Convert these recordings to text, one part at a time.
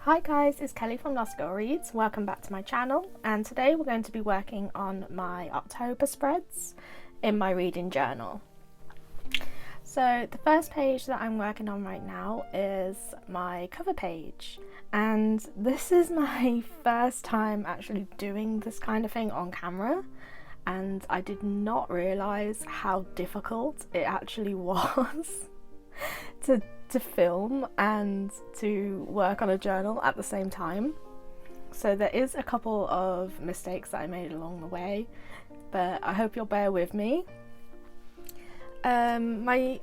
Hi guys, it's Kelly from Lost Girl Reads. Welcome back to my channel, and today we're going to be working on my October spreads in my reading journal. So the first page that I'm working on right now is my cover page, and this is my first time actually doing this kind of thing on camera, and I did not realise how difficult it actually was to film and to work on a journal at the same time. So there is a couple of mistakes that I made along the way, but I hope you'll bear with me. My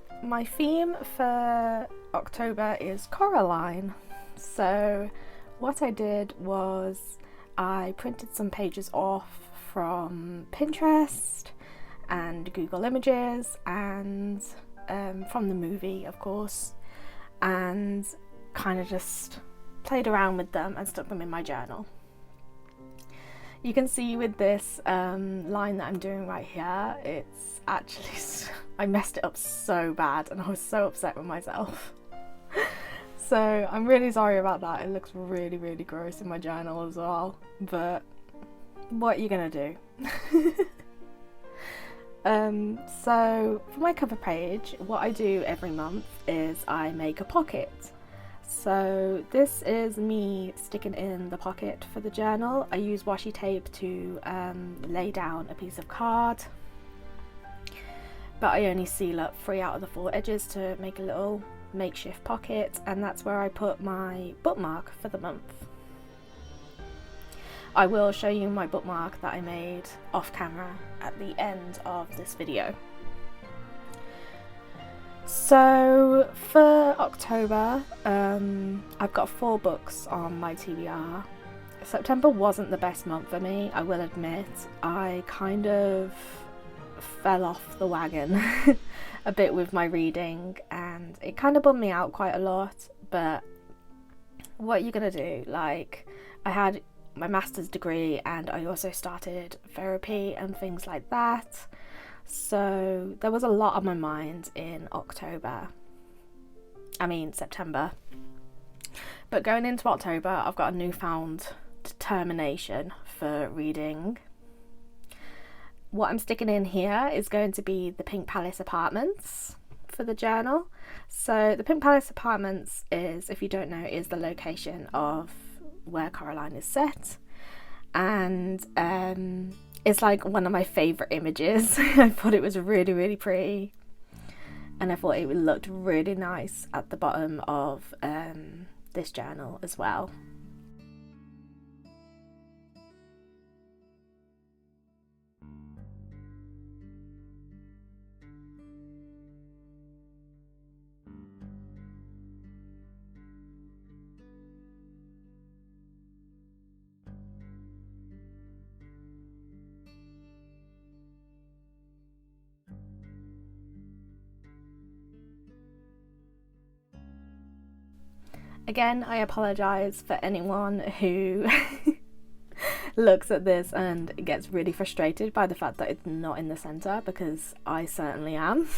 theme for October is Coraline. So what I did was I printed some pages off from Pinterest and Google Images and from the movie, of course, and kind of just played around with them and stuck them in my journal. You can see with this line that I'm doing right here, it's actually, I messed it up so bad and I was so upset with myself. So I'm really sorry about that. It looks really, really gross in my journal as well, but what are you gonna do? So for my cover page, what I do every month is I make a pocket. So this is me sticking in the pocket for the journal. I use washi tape to lay down a piece of card, but I only seal up 3 out of the 4 edges to make a little makeshift pocket, and that's where I put my bookmark for the month. I will show you my bookmark that I made off camera at the end of this video. So for October, I've got 4 books on my TBR. September wasn't the best month for me, I will admit. I kind of fell off the wagon a bit with my reading, and it kind of bummed me out quite a lot, but what are you gonna do? Like, I had my master's degree and I also started therapy and things like that, so there was a lot on my mind in September. But going into October, I've got a newfound determination for reading. What I'm sticking in here is going to be the Pink Palace Apartments for the journal. So the Pink Palace Apartments is, if you don't know, is the location of where Coraline is set, and it's like one of my favourite images. I thought it was really, really pretty, and I thought it looked really nice at the bottom of this journal as well. Again, I apologise for anyone who looks at this and gets really frustrated by the fact that it's not in the centre, because I certainly am.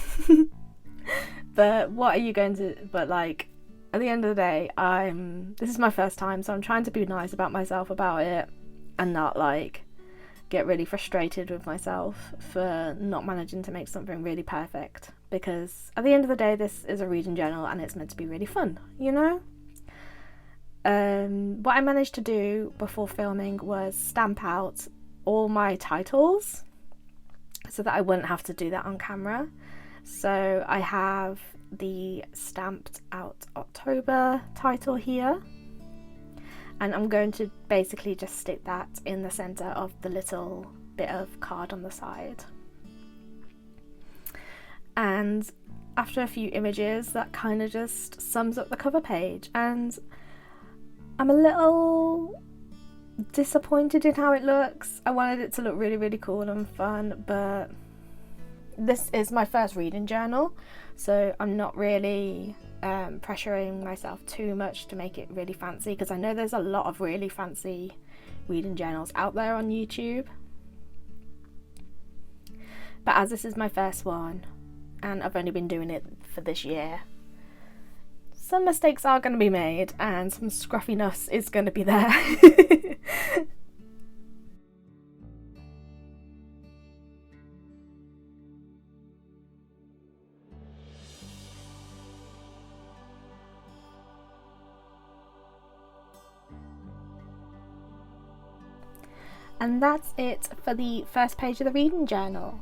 But what are you going to, but like, at the end of the day, this is my first time, so I'm trying to be nice about myself about it and not like get really frustrated with myself for not managing to make something really perfect, because at the end of the day, this is a reading journal and it's meant to be really fun, you know? What I managed to do before filming was stamp out all my titles so that I wouldn't have to do that on camera. So I have the stamped out October title here, and I'm going to basically just stick that in the centre of the little bit of card on the side. And after a few images, that kind of just sums up the cover page, and I'm a little disappointed in how it looks. I wanted it to look really, really cool and fun, but this is my first reading journal, so I'm not really pressuring myself too much to make it really fancy, because I know there's a lot of really fancy reading journals out there on YouTube. But as this is my first one, and I've only been doing it for this year, some mistakes are going to be made and some scruffiness is going to be there. And that's it for the first page of the reading journal.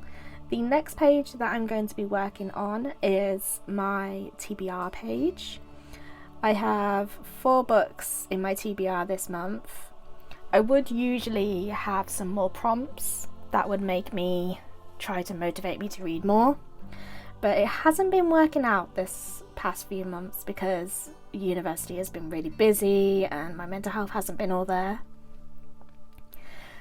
The next page that I'm going to be working on is my TBR page. I have 4 books in my TBR this month. I would usually have some more prompts that would make me try to motivate me to read more, but it hasn't been working out this past few months because university has been really busy and my mental health hasn't been all there.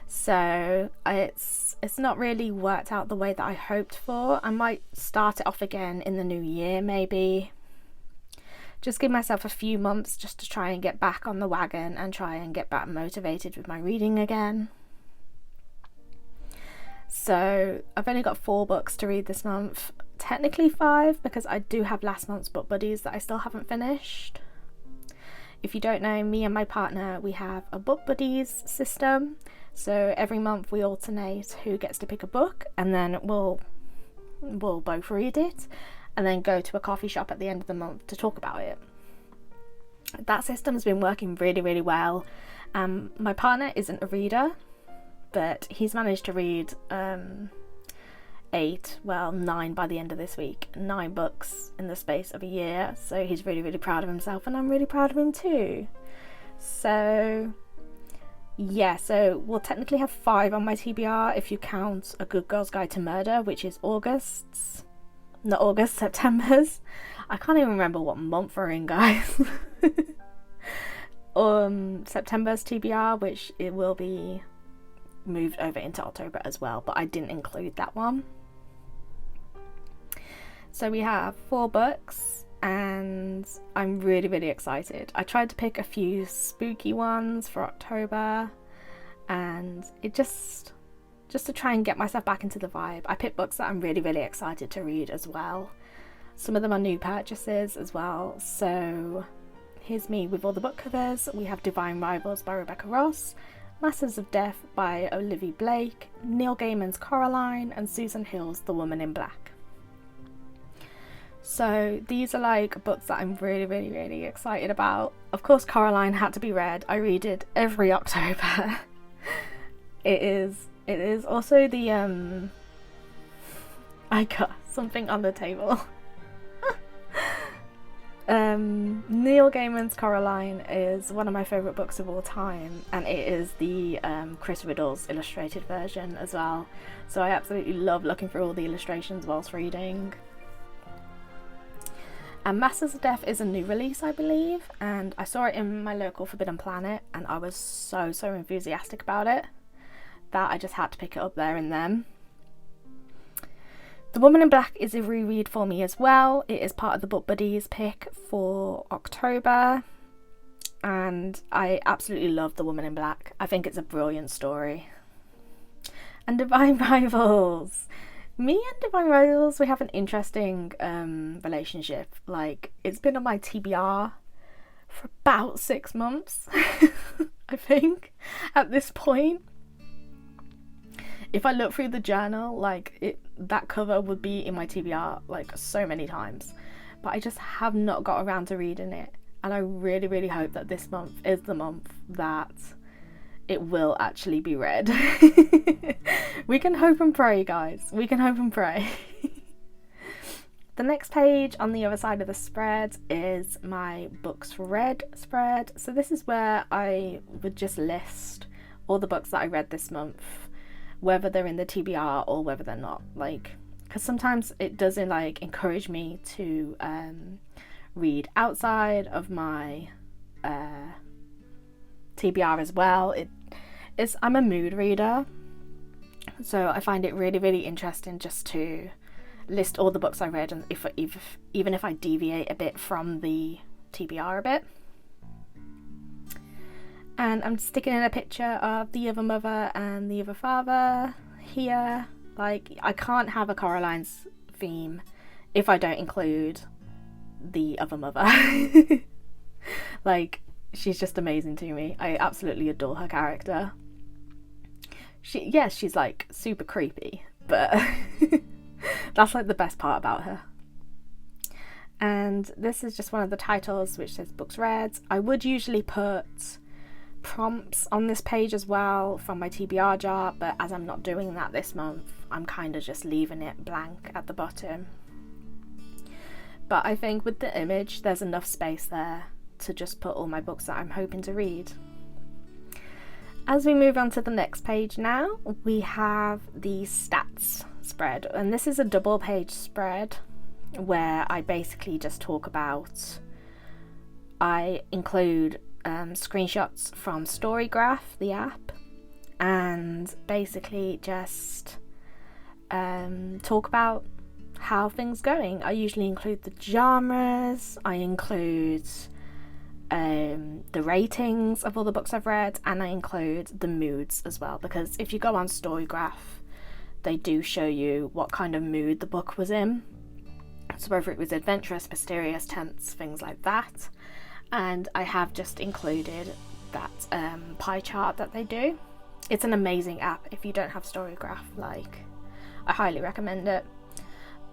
So it's not really worked out the way that I hoped for. I might start it off again in the new year, maybe. Just give myself a few months just to try and get back on the wagon and try and get back motivated with my reading again. So I've only got 4 books to read this month. Technically 5 because I do have last month's book buddies that I still haven't finished. If you don't know, me and my partner, we have a book buddies system. So every month we alternate who gets to pick a book, and then we'll both read it and then go to a coffee shop at the end of the month to talk about it. That system has been working really, really well. My partner isn't a reader, but he's managed to read 9 by the end of this week. 9 books in the space of a year. So he's really, really proud of himself, and I'm really proud of him too. So yeah, so we'll technically have 5 on my TBR if you count A Good Girl's Guide to Murder, which is September's. I can't even remember what month we're in, guys. September's TBR, which it will be moved over into October as well, but I didn't include that one. So we have 4 books and I'm really, really excited. I tried to pick a few spooky ones for October, and it just to try and get myself back into the vibe. I picked books that I'm really, really excited to read as well. Some of them are new purchases as well. So here's me with all the book covers. We have Divine Rivals by Rebecca Ross, Masters of Death by Olivia Blake, Neil Gaiman's Coraline, and Susan Hill's The Woman in Black. So these are like books that I'm really, really, really excited about. Of course, Coraline had to be read. I read it every October. It is also the I got something on the table. Neil Gaiman's Coraline is one of my favourite books of all time, and it is the Chris Riddle's illustrated version as well. So I absolutely love looking through all the illustrations whilst reading. And Masters of Death is a new release, I believe, and I saw it in my local Forbidden Planet and I was so enthusiastic about it that I just had to pick it up there and then. The Woman in Black is a reread for me as well. It is part of the Book Buddies pick for October, and I absolutely love The Woman in Black. I think it's a brilliant story. And Divine Rivals. Me and Divine Rivals, we have an interesting relationship. Like, it's been on my TBR for about 6 months, I think, at this point. If I look through the journal, like, that cover would be in my TBR like so many times, but I just have not got around to reading it, and I really, really hope that this month is the month that it will actually be read. We can hope and pray, guys. We can hope and pray. The next page on the other side of the spread is my books read spread. So this is where I would just list all the books that I read this month, whether they're in the TBR or whether they're not. Like, because sometimes it doesn't like encourage me to read outside of my TBR as well. I'm a mood reader, so I find it really, really interesting just to list all the books I read, and even if I deviate a bit from the TBR a bit. And I'm sticking in a picture of the other mother and the other father here. Like, I can't have a Coraline's theme if I don't include the other mother. Like, she's just amazing to me. I absolutely adore her character. She's like super creepy, but that's like the best part about her. And this is just one of the titles which says books read. I would usually put prompts on this page as well from my TBR jar, but as I'm not doing that this month, I'm kind of just leaving it blank at the bottom. But I think with the image, there's enough space there to just put all my books that I'm hoping to read. As we move on to the next page now, we have the stats spread, and this is a double page spread where I basically just talk about, I include screenshots from Storygraph, the app, and basically just talk about how things going. I usually include the genres, I include the ratings of all the books I've read, and I include the moods as well, because if you go on Storygraph, they do show you what kind of mood the book was in. So whether it was adventurous, mysterious, tense, things like that. And I have just included that pie chart that they do. It's an amazing app. If you don't have Storygraph, like, I highly recommend it.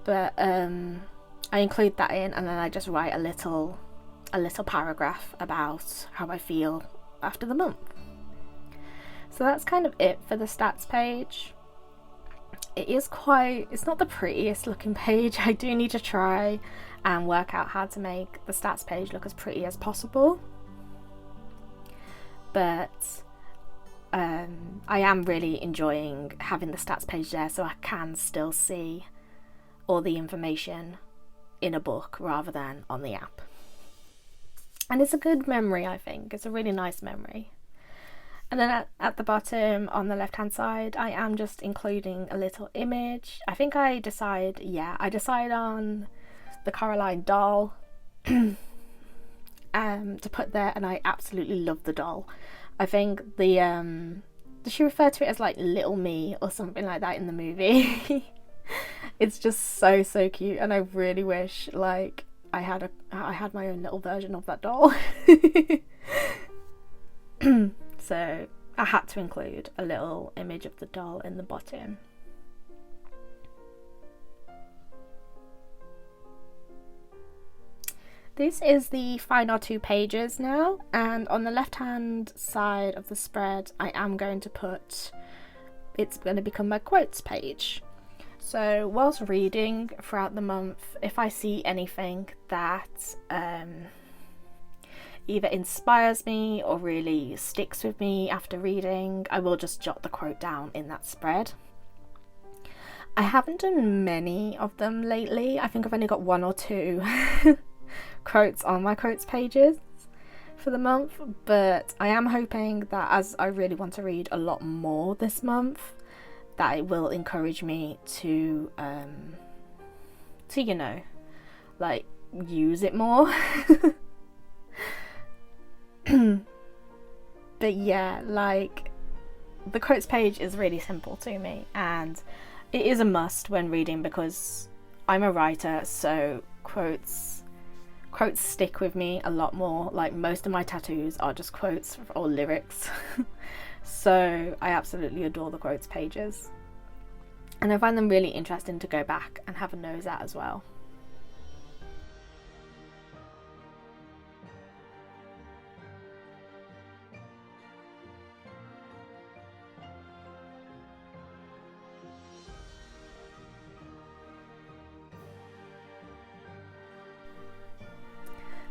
But I include that in, and then I just write a little paragraph about how I feel after the month. So that's kind of it for the stats page. It's not the prettiest looking page. I do need to try and work out how to make the stats page look as pretty as possible. But I am really enjoying having the stats page there, so I can still see all the information in a book rather than on the app. And it's a good memory, I think. It's a really nice memory. And then at the bottom on the left hand side, I am just including a little image. I think I decide on the Coraline doll to put there, and I absolutely love the doll. I think she referred to it as like Little Me or something like that in the movie. It's just so cute, and I really wish like I had my own little version of that doll. So I had to include a little image of the doll in the bottom. This is the final 2 pages now, and on the left hand side of the spread I am going to put, it's going to become my quotes page. So whilst reading throughout the month, if I see anything that either inspires me or really sticks with me after reading, I will just jot the quote down in that spread. I haven't done many of them lately. I think I've only got 1 or 2 quotes on my quotes pages for the month, but I am hoping that as I really want to read a lot more this month, that it will encourage me to you know, like, use it more. But yeah, like, the quotes page is really simple to me, and it is a must when reading because I'm a writer, so quotes stick with me a lot more. Like, most of my tattoos are just quotes or lyrics. So I absolutely adore the quotes pages, and I find them really interesting to go back and have a nose at as well.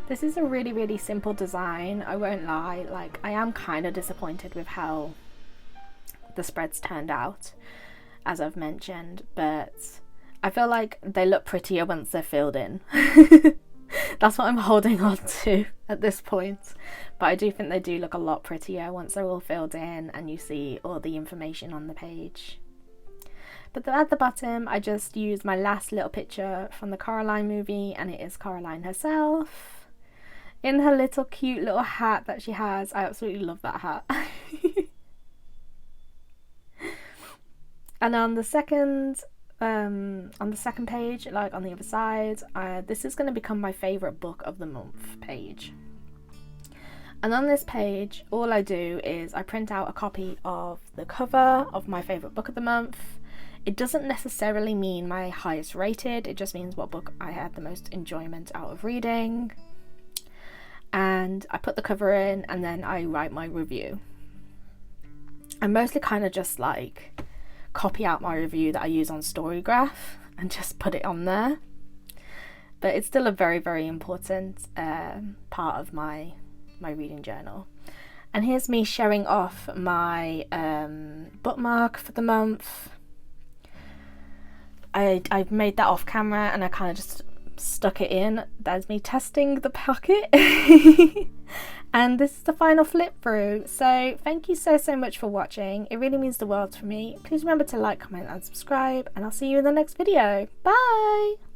This is a really simple design, I won't lie. Like, I am kind of disappointed with how the spreads turned out, as I've mentioned, but I feel like they look prettier once they're filled in. That's what I'm holding on to at this point, but I do think they do look a lot prettier once they're all filled in and you see all the information on the page. But at the bottom I just used my last little picture from the Coraline movie, and it is Coraline herself in her little cute little hat that she has. I absolutely love that hat. And on the second on the second page, like on the other side, this is going to become my favourite book of the month page. And on this page, all I do is I print out a copy of the cover of my favourite book of the month. It doesn't necessarily mean my highest rated, it just means what book I had the most enjoyment out of reading. And I put the cover in and then I write my review. I mostly kind of just like copy out my review that I use on Storygraph and just put it on there. But it's still a very, very important part of my reading journal. And here's me showing off my bookmark for the month. I've made that off camera and I kind of just stuck it in. That's me testing the pocket. And this is the final flip through. So thank you so much for watching. It really means the world to me. Please remember to like, comment and subscribe, and I'll see you in the next video. Bye!